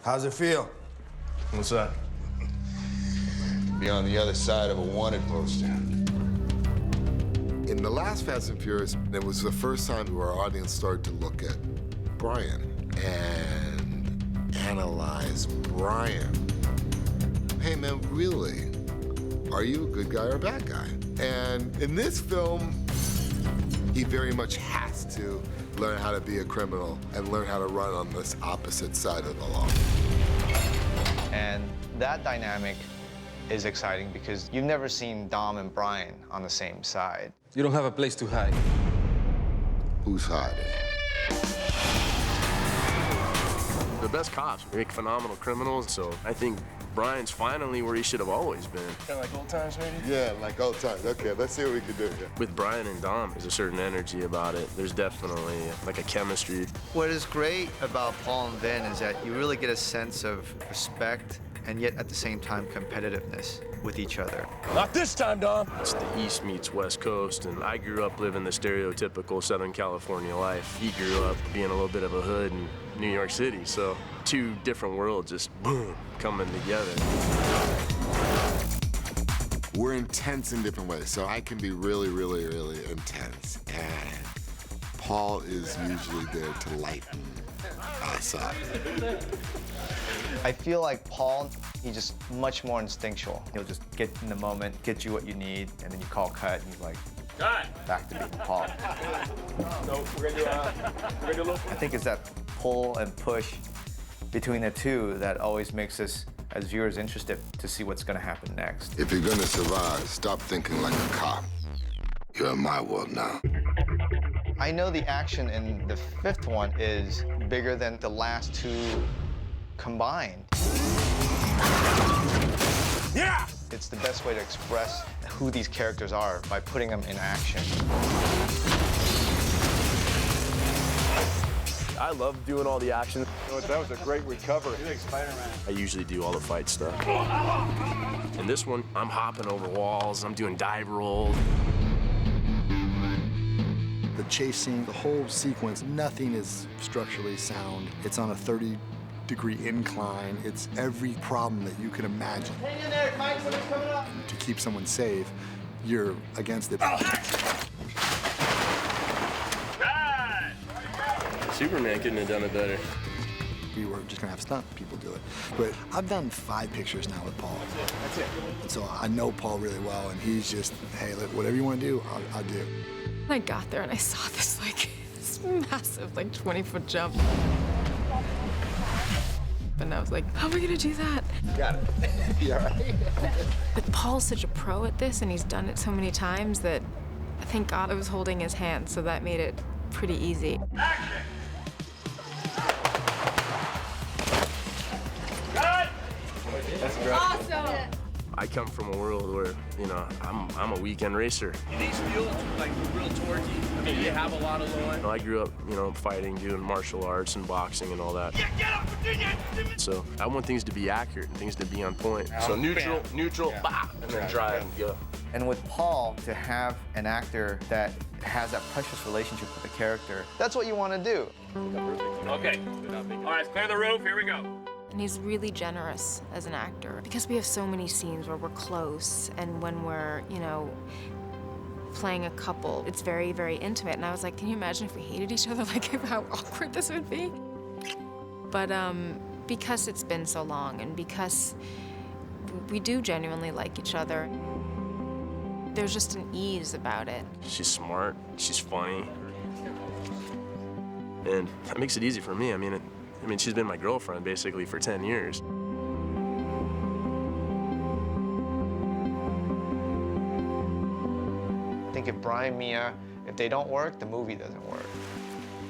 How's it feel? What's that? Be on the other side of a wanted poster. In the last Fast and Furious, it was the first time our audience started to look at Brian and analyze Brian. Hey man, really, are you a good guy or a bad guy? And in this film, he very much has to learn how to be a criminal and learn how to run on this opposite side of the law. And that dynamic is exciting because you've never seen Dom and Brian on the same side. You don't have a place to hide. Who's hiding? The best cops make phenomenal criminals, so I think Brian's finally where he should have always been. Kind of like old times, maybe? Yeah, like old times. Okay, let's see what we can do here. With Brian and Dom, there's a certain energy about it. There's definitely like a chemistry. What is great about Paul and Vin is that you really get a sense of respect and yet at the same time competitiveness with each other. Not this time, Dom! It's the East meets West Coast, and I grew up living the stereotypical Southern California life. He grew up being a little bit of a hood in New York City, so two different worlds just, boom, coming together. We're intense in different ways, so I can be really, really, really intense, and Paul is usually there to lighten us up. I feel like Paul, he's just much more instinctual. He'll just get in the moment, get you what you need, and then you call cut, and he's like, back to being Paul. So we're gonna do a little. I think it's that pull and push between the two that always makes us, as viewers, interested to see what's gonna happen next. If you're gonna survive, stop thinking like a cop. You're in my world now. I know the action in the fifth one is bigger than the last two combined. Yeah! It's the best way to express who these characters are by putting them in action. I love doing all the action. That was a great recovery. You're like Spider-Man. I usually do all the fight stuff. In this one, I'm hopping over walls, I'm doing dive rolls. The chase scene, the whole sequence, nothing is structurally sound. It's on a 30-degree incline. It's every problem that you can imagine. Hang in there, Mike, somebody's coming up. To keep someone safe, you're against it. Superman couldn't have done it better. We were just gonna have stunt people do it. But I've done 5 pictures now with Paul. That's it. And so I know Paul really well, and he's just, hey, look, whatever you want to do, I'll do. I got there and I saw this, like, this massive, like, 20-foot jump. And I was like, how am I gonna do that? Got it. You all right? But Paul's such a pro at this, and he's done it so many times that thank God I was holding his hand, so that made it pretty easy. Action! Cut! Awesome! I come from a world where, you know, I'm a weekend racer. These fields like real torquey. I mean, you have a lot of low end. I grew up, you know, fighting, doing martial arts and boxing and all that. Yeah, get up, Virginia! So I want things to be accurate and things to be on point. So neutral, bah, and then drive and go. And with Paul, to have an actor that has that precious relationship with the character, that's what you want to do. Okay. All right, let's clear the roof. Here we go. And he's really generous as an actor because we have so many scenes where we're close, and when we're, you know, playing a couple, it's very, very intimate. And I was like, can you imagine if we hated each other, like how awkward this would be? But because it's been so long and because we do genuinely like each other, there's just an ease about it. She's smart, she's funny, and that makes it easy for me. I mean, she's been my girlfriend basically for 10 years. I think if Brian, Mia, if they don't work, the movie doesn't work.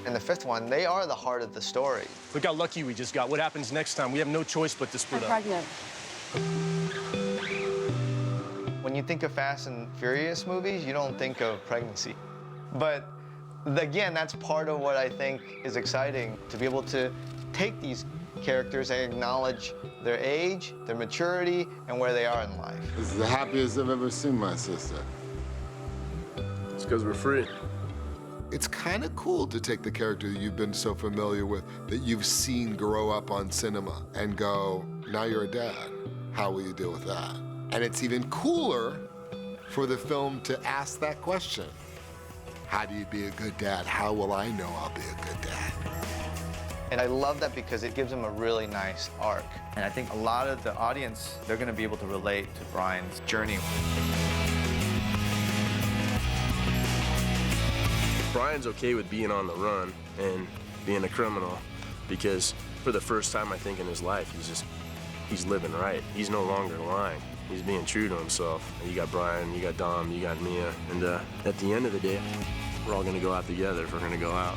In the fifth one, they are the heart of the story. Look how lucky we just got. What happens next time? We have no choice but to split up. Pregnant. When you think of Fast and Furious movies, you don't think of pregnancy. But again, that's part of what I think is exciting, to be able to take these characters and acknowledge their age, their maturity, and where they are in life. This is the happiest I've ever seen my sister. It's because we're free. It's kind of cool to take the character you've been so familiar with, that you've seen grow up on cinema, and go, now you're a dad. How will you deal with that? And it's even cooler for the film to ask that question. How do you be a good dad? How will I know I'll be a good dad? And I love that because it gives him a really nice arc. And I think a lot of the audience, they're gonna be able to relate to Brian's journey. Brian's okay with being on the run and being a criminal because for the first time, I think, in his life, he's living right. He's no longer lying. He's being true to himself. You got Brian, you got Dom, you got Mia, and at the end of the day, we're all gonna go out together if we're gonna go out.